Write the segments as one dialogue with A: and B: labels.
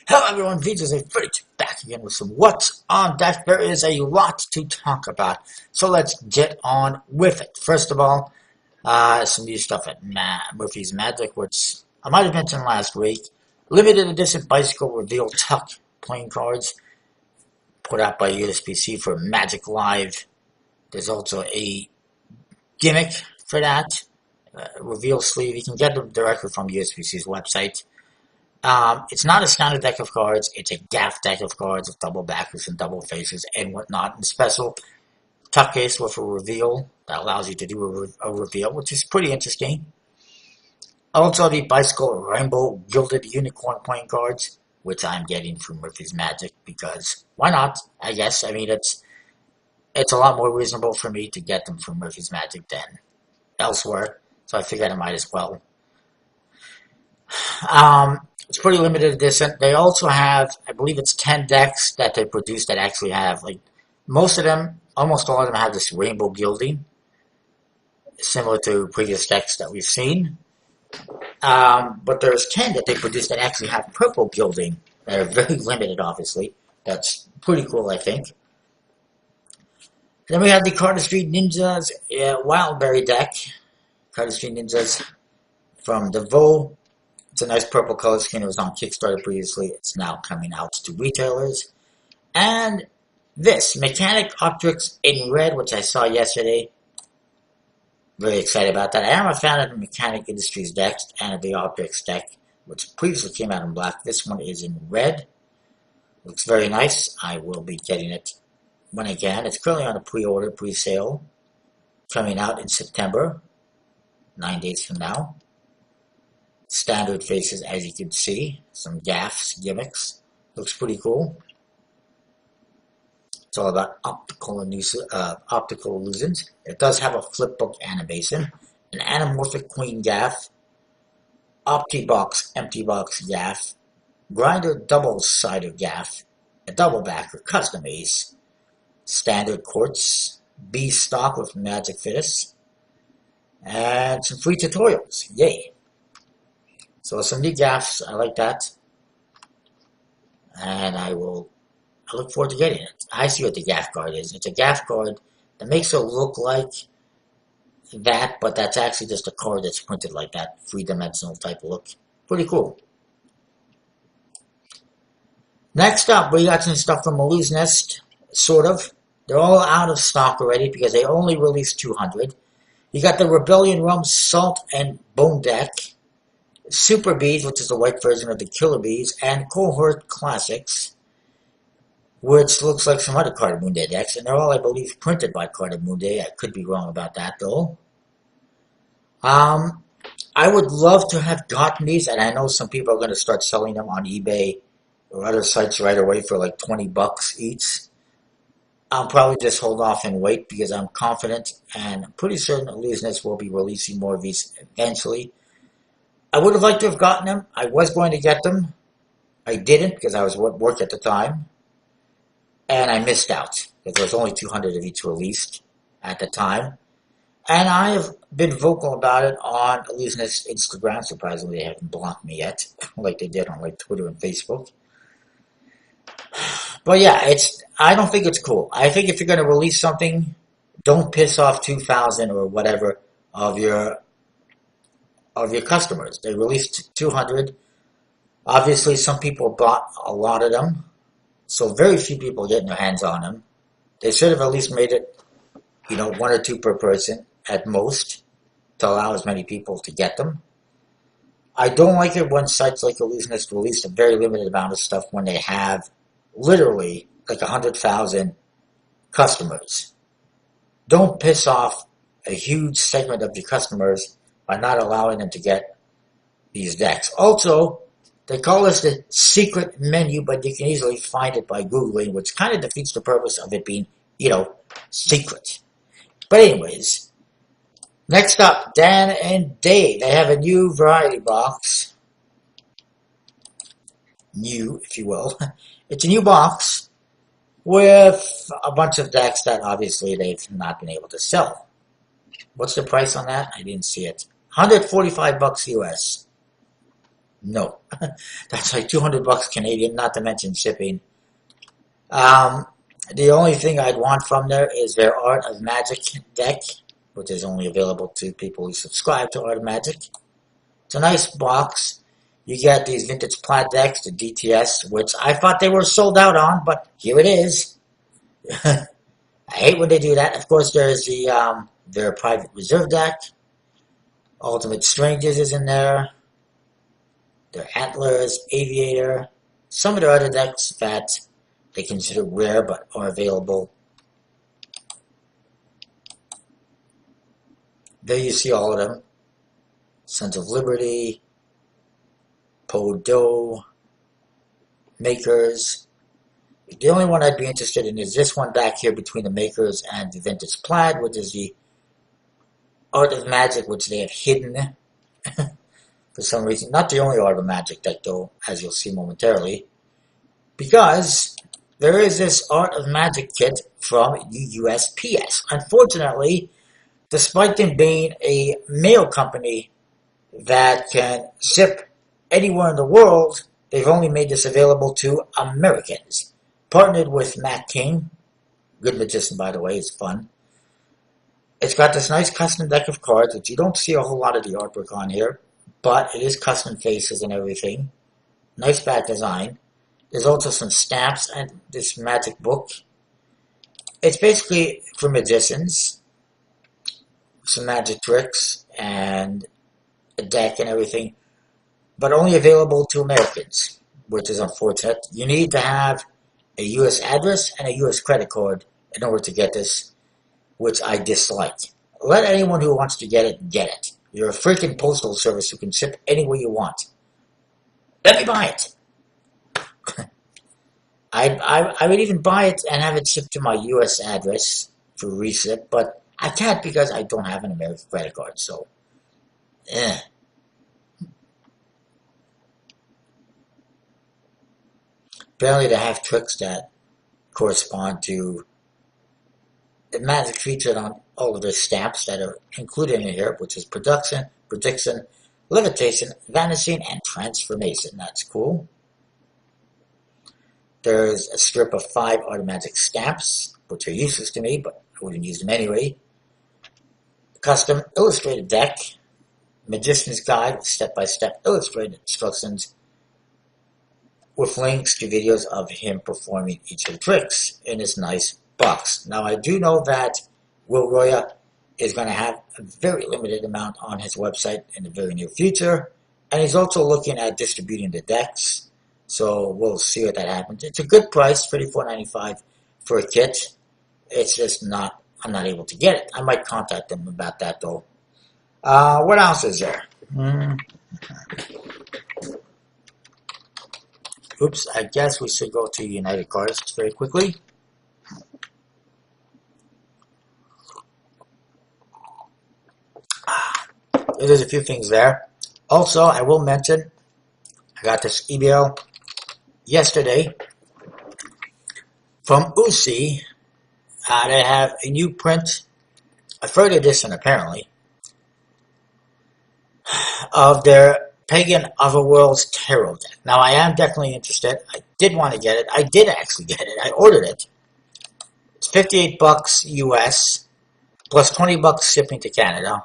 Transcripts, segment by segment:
A: Hello everyone, Vijay is Fridge back again with some What's on Deck. There is a lot to talk about, so let's get on with it. First of all, some new stuff at Murphy's Magic, which I might have mentioned last week. Limited edition bicycle reveal tuck playing cards put out by USPC for Magic Live. There's also a gimmick for that, reveal sleeve. You can get them directly from USPC's website. It's not a standard deck of cards. It's a gaff deck of cards with double backers and double faces and whatnot. And special tuck case with a reveal that allows you to do a reveal, which is pretty interesting. Also, the bicycle rainbow gilded unicorn playing cards, which I'm getting from Murphy's Magic because why not? I guess. I mean, it's a lot more reasonable for me to get them from Murphy's Magic than elsewhere, so I figured I might as well. It's pretty limited edition. They also have, I believe it's 10 decks that they produce that actually have, like, most of them, almost all of them have this rainbow gilding, similar to previous decks that we've seen. But there's 10 that they produce that actually have purple gilding. They're very limited, obviously. That's pretty cool, I think. Then we have the Carter Street Ninjas Wildberry deck. Carter Street Ninjas from DeVoe. It's a nice purple color scheme. It was on Kickstarter previously. It's now coming out to retailers. And this, Mechanic Optrix in red, which I saw yesterday. Very excited about that. I am a fan of the Mechanic Industries deck and of the Optrix deck, which previously came out in black. This one is in red. Looks very nice. I will be getting it when I can. It's currently on a pre-order, pre-sale. Coming out in September. 9 days from now. Standard faces, as you can see. Some gaffs, gimmicks. Looks pretty cool. It's all about optical illusions. It does have a flipbook animation. An anamorphic queen gaff. Opti-box, empty box gaff. Grinder double-sided gaff. A double backer, custom ace. Standard quartz. B stock with magic fists. And some free tutorials. Yay. So some new gaffs, I like that. And I look forward to getting it. I see what the gaff card is. It's a gaff card that makes it look like that, but that's actually just a card that's printed like that, three-dimensional type look. Pretty cool. Next up, we got some stuff from Maloo's Nest, sort of. They're all out of stock already because they only released 200. You got the Rebellion Rum Salt and Bone deck. Super Bees, which is the white version of the Killer Bees, and Cohort Classics, which looks like some other Carded Moon Day decks, and they're all, I believe, printed by Carded Moon Day. I could be wrong about that, though. I would love to have gotten these, and I know some people are going to start selling them on eBay or other sites right away for like 20 bucks each. I'll probably just hold off and wait because I'm confident and I'm pretty certain Illusionist will be releasing more of these eventually. I would have liked to have gotten them. I was going to get them. I didn't because I was at work at the time. And I missed out because there was only 200 of each released at the time. And I have been vocal about it on Illusionist Instagram. Surprisingly, they haven't blocked me yet, like they did on like Twitter and Facebook. But yeah, I don't think it's cool. I think if you're going to release something, don't piss off 2,000 or whatever of your customers. They released 200. Obviously, some people bought a lot of them, so very few people getting their hands on them. They should have at least made it, 1 or 2 per person at most to allow as many people to get them. I don't like it when sites like Illusionist release a very limited amount of stuff when they have literally like 100,000 customers. Don't piss off a huge segment of your customers by not allowing them to get these decks. Also, they call this the secret menu, but you can easily find it by Googling, which kind of defeats the purpose of it being, secret. But anyways, next up, Dan and Dave. They have a new variety box. New, if you will. It's a new box with a bunch of decks that obviously they've not been able to sell. What's the price on that? I didn't see it. $145 US. No. That's like 200 bucks Canadian, not to mention shipping. Um, the only thing I'd want from there is their Art of Magic deck, which is only available to people who subscribe to Art of Magic. It's a nice box. You get these vintage plat decks, the DTS, which I thought they were sold out on, but here it is. I hate when they do that. Of course, there's their private reserve deck. Ultimate Strangers is in there. Their Antlers, Aviator. Some of their other decks that they consider rare but are available. There you see all of them. Sons of Liberty, Podo, Makers. The only one I'd be interested in is this one back here between the Makers and the Vintage Plaid, which is the Art of Magic, which they have hidden for some reason. Not the only Art of Magic deck, though, as you'll see momentarily, because there is this Art of Magic kit from the USPS. Unfortunately, despite them being a mail company that can ship anywhere in the world, they've only made this available to Americans. Partnered with Matt King, good magician by the way, it's fun. It's got this nice custom deck of cards, which you don't see a whole lot of the artwork on here, but it is custom faces and everything. Nice back design. There's also some stamps and this magic book. It's basically for magicians, some magic tricks and a deck and everything, but only available to Americans, which is unfortunate. You need to have a U.S. address and a U.S. credit card in order to get this, which I dislike. Let anyone who wants to get it. You're a freaking postal service who can ship anywhere you want. Let me buy it. I would even buy it and have it shipped to my U.S. address for reship, but I can't because I don't have an American credit card, so Apparently they have tricks that correspond to the magic featured on all of the stamps that are included in here, which is production, prediction, levitation, vanishing, and transformation. That's cool. There's a strip of 5 Art of Magic stamps, which are useless to me, but I wouldn't use them anyway. Custom illustrated deck, Magician's Guide with step-by-step illustrated instructions with links to videos of him performing each of the tricks in this nice box. Now I do know that Will Roya is going to have a very limited amount on his website in the very near future, and he's also looking at distributing the decks, so we'll see what that happens. It's a good price, $34.95 for a kit. It's just not, I'm not able to get it. I might contact them about that though. What else is there? Oops, I guess we should go to United Cards very quickly. There's a few things there. Also, I will mention, I got this email yesterday from Uzi. They have a new print, a third edition apparently, of their Pagan Otherworlds Tarot deck. Now, I am definitely interested. I did want to get it. I did actually get it. I ordered it. It's 58 bucks US, plus 20 bucks shipping to Canada.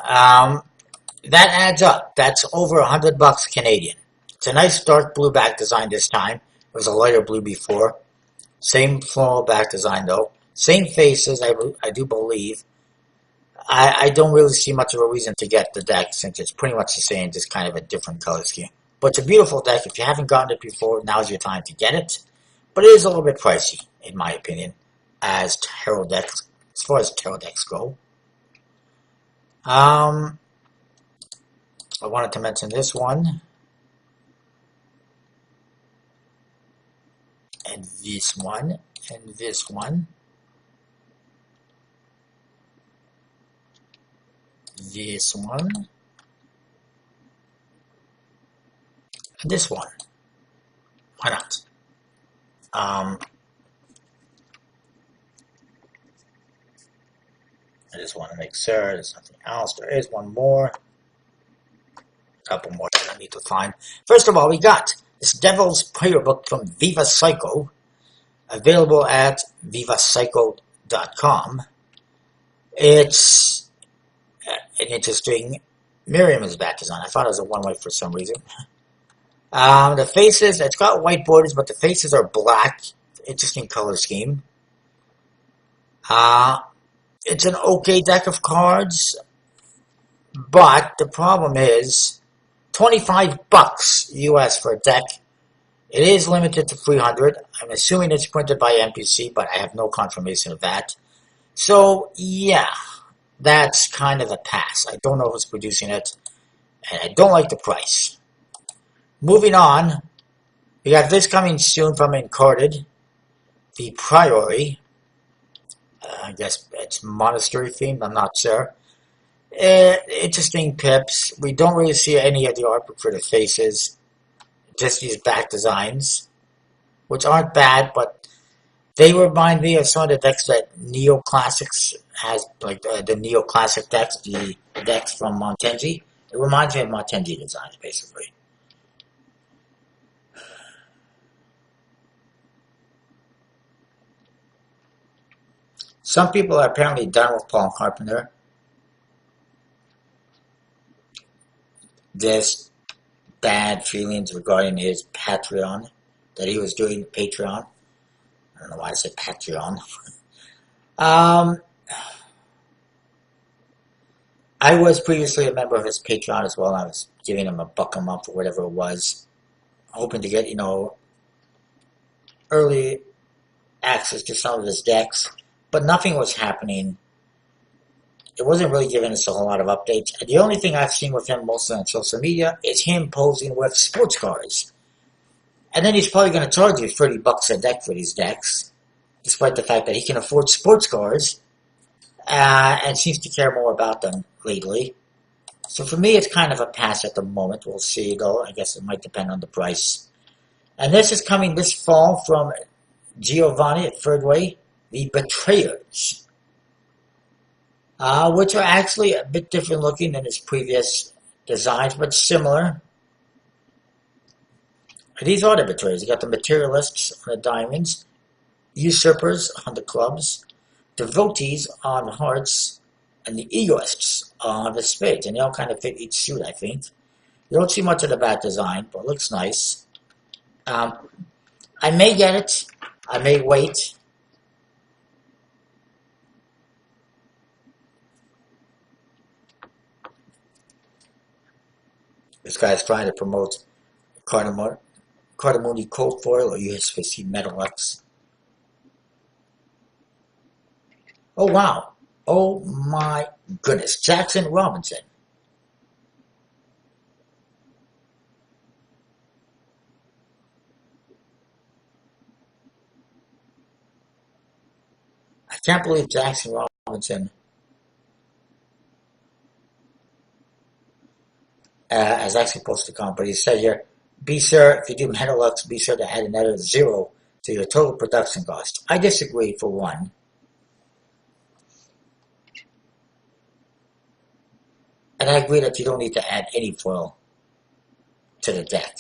A: That adds up. That's over 100 bucks Canadian. It's a nice dark blue back design this time. It was a lighter blue before. Same floral back design though. Same faces, I do believe. I don't really see much of a reason to get the deck since it's pretty much the same, just kind of a different color scheme. But it's a beautiful deck. If you haven't gotten it before, now's your time to get it. But it is a little bit pricey, in my opinion, as tarot decks, as far as tarot decks go. I wanted to mention this one. And this one. And this one. This one. And this one. Why not? I just want to make sure there's nothing else. There is one more. A couple more that I need to find. First of all, we got this Devil's Prayer book from Viva Psycho, available at vivapsycho.com. It's an interesting Miriam's back design. I thought it was a one-way for some reason. The faces, it's got white borders, but the faces are black. Interesting color scheme. It's an okay deck of cards, but the problem is $25 US for a deck. It is limited to 300. I'm assuming it's printed by NPC, but I have no confirmation of that. So, yeah, that's kind of a pass. I don't know who's producing it, and I don't like the price. Moving on, we got this coming soon from Encarded, the Priory. I guess it's monastery themed, I'm not sure. Interesting pips. We don't really see any of the artwork for the faces, just these back designs, which aren't bad, but they remind me of some of the decks that Neoclassics has, like the Neoclassic decks, the decks from Montenji. It reminds me of Montenji designs, basically. Some people are apparently done with Paul Carpenter. There's bad feelings regarding his Patreon, that he was doing Patreon. I don't know why I said Patreon. I was previously a member of his Patreon as well. I was giving him $1 a month or whatever it was, hoping to get, early access to some of his decks, but nothing was happening. It wasn't really giving us a whole lot of updates. And the only thing I've seen with him mostly on social media is him posing with sports cars. And then he's probably going to charge you $30 a deck for these decks, despite the fact that he can afford sports cars and seems to care more about them lately. So for me, it's kind of a pass at the moment. We'll see, though. I guess it might depend on the price. And this is coming this fall from Giovanni at Third Way, The Betrayers, which are actually a bit different looking than his previous designs, but similar. These are the Betrayers. You got the Materialists on the diamonds, Usurpers on the clubs, Devotees on hearts, and the Egoists on the spades. And they all kind of fit each suit, I think. You don't see much of the back design, but it looks nice. I may get it. I may wait. This guy's trying to promote Cardamone Cold Foil or USPC Metal X. Oh, wow. Oh, my goodness. Jackson Robinson. I can't believe Jackson Robinson is actually supposed to come, but he said here, be sure, if you do Metalux, be sure to add another 0 to your total production cost. I disagree, for one. And I agree that you don't need to add any foil to the deck.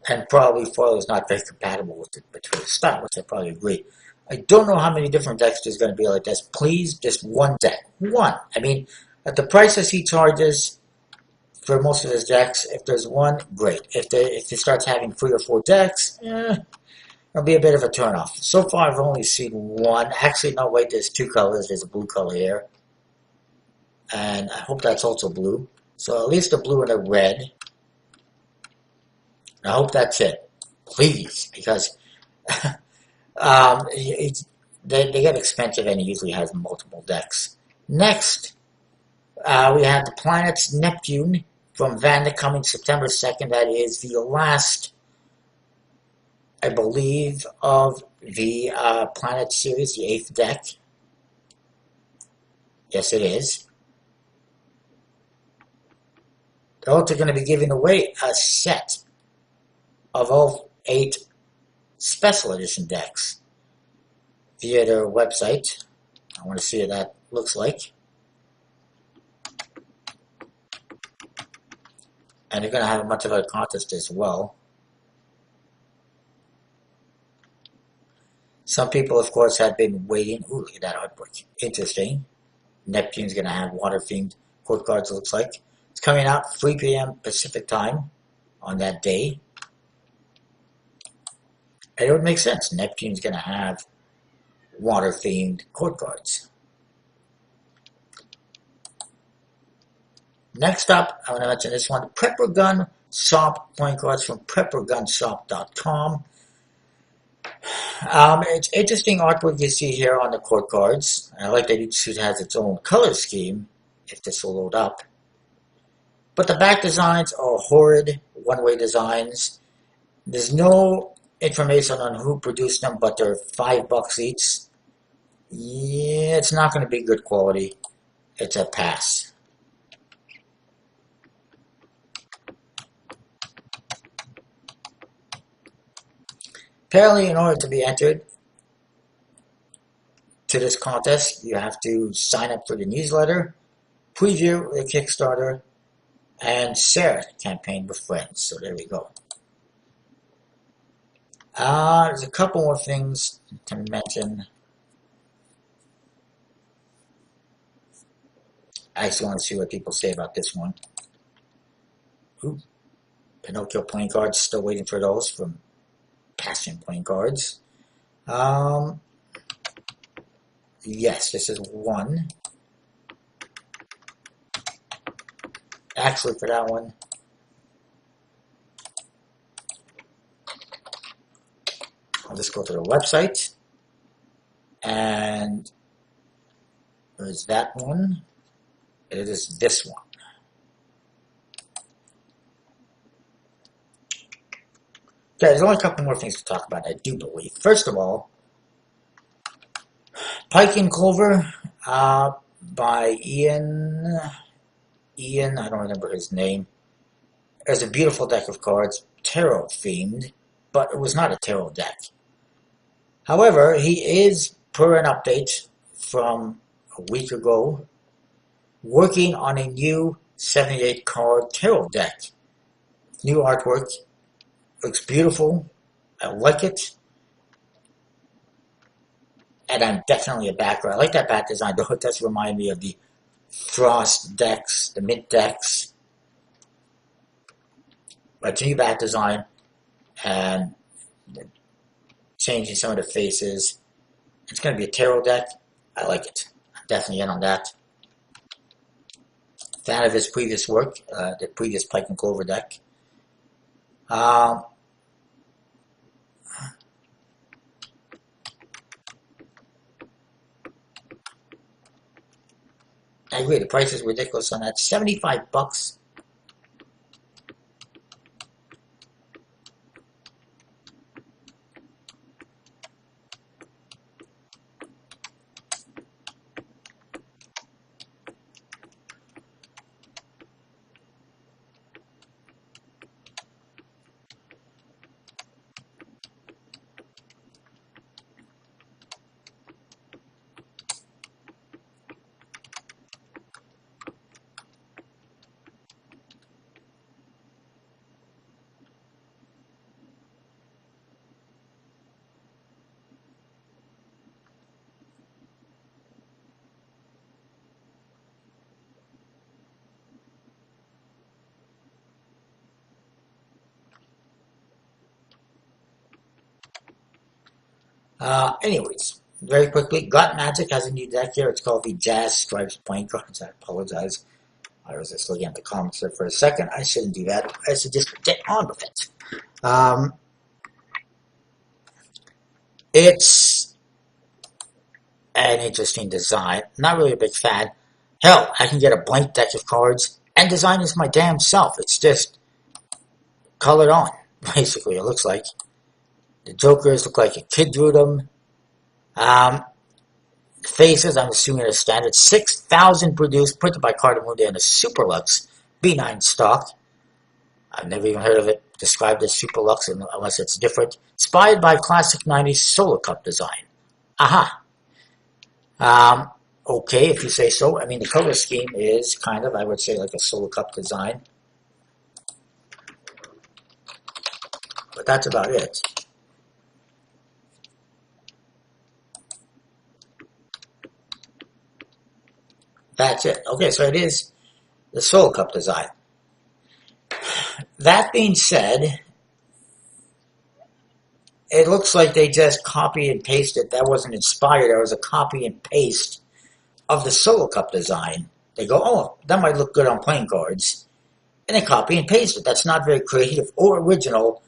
A: And probably foil is not very compatible with the Betrayer's style, which I probably agree. I don't know how many different decks there's going to be like this. Please, just one deck. One. I mean, at the prices he charges for most of his decks, if there's one, great. If he starts having 3 or 4 decks, it'll be a bit of a turnoff. So far, I've only seen one. Actually, no, wait, there's 2 colors. There's a blue color here. And I hope that's also blue. So at least a blue and a red. I hope that's it. Please, because they get expensive and he usually has multiple decks. Next, we have the planets Neptune from Vanda coming September 2nd. That is the last, I believe, of the Planet series, the 8th deck. Yes, it is. They're also going to be giving away a set of all 8 special edition decks via their website. I want to see what that looks like. And they're going to have a bunch of other contests as well. Some people, of course, have been waiting. Ooh, look at that artwork. Interesting. Neptune's going to have water-themed quote cards, it looks like. It's coming out 3 p.m. Pacific time on that day. And it would make sense. Neptune's going to have water-themed quote cards. Next up, I want to mention this one. Prepper Gun Shop playing cards from preppergunshop.com. It's interesting artwork you see here on the court cards. I like that each suit has its own color scheme, if this will load up. But the back designs are horrid, one-way designs. There's no information on who produced them, but they're $5 each. Yeah, it's not going to be good quality. It's a pass. Apparently, in order to be entered to this contest, you have to sign up for the newsletter, preview the Kickstarter, and share the campaign with friends. So there we go. There's a couple more things to mention. I just want to see what people say about this one. Ooh, Pinocchio playing cards, still waiting for those from Passion playing cards. Yes, this is one. Actually, for that one, I'll just go to the website, and there's that one. It is this one. Okay, there's only a couple more things to talk about, I do believe. First of all, Pike and Clover by Ian, I don't remember his name. There's a beautiful deck of cards, tarot themed, but it was not a tarot deck. However, he is, per an update from a week ago, working on a new 78 card tarot deck. New artwork. Looks beautiful. I like it. And I'm definitely a backer. I like that back design, though it does remind me of the Frost decks, the Mint decks. But it's a new back design, and changing some of the faces. It's going to be a tarot deck. I like it. I'm definitely in on that. Fan of his previous work, the previous Pike and Clover deck. I agree, the price is ridiculous on that. $75. Anyways, very quickly, Gut Magic has a new deck here. It's called the Jazz Stripes playing cards. I apologize. I was just looking at the comments there for a second. I shouldn't do that. I should just get on with it. It's an interesting design. Not really a big fan. Hell, I can get a blank deck of cards and design this my damn self. It's just colored on, basically, it looks like. The Jokers look like a kid drew them. Faces, I'm assuming, are standard. 6,000 produced, printed by Cardamundi in a Superlux B9 stock. I've never even heard of it. described as Super Lux unless it's different. Inspired by classic 90s Solo Cup design. Aha. Okay, if you say so. I mean, the color scheme is kind of, I would say, like a Solo Cup design. But that's about it. That's it. Okay, so it is the Solo Cup design. That being said, it looks like they just copy and pasted. That wasn't inspired. That was a copy and paste of the Solo Cup design. They go, oh, that might look good on playing cards. And they copy and paste it. That's not very creative or original.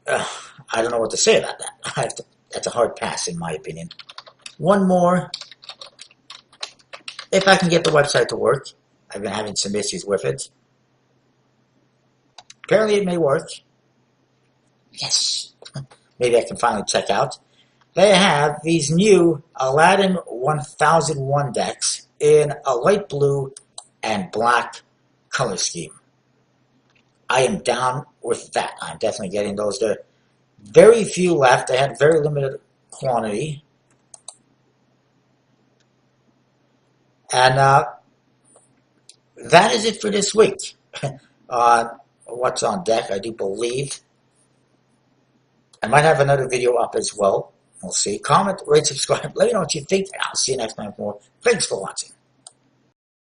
A: I don't know what to say about that. That's a hard pass, in my opinion. One more. If I can get the website to work. I've been having some issues with it. Apparently it may work. Yes. Maybe I can finally check out. They have these new Aladdin 1001 decks in a light blue and black color scheme. I am down with that. I'm definitely getting those. There are very few left. They had very limited quantity. And that is it for this week. What's on deck, I do believe. I might have another video up as well. We'll see. Comment, rate, subscribe. Let me know what you think. I'll see you next time for more. Thanks for watching.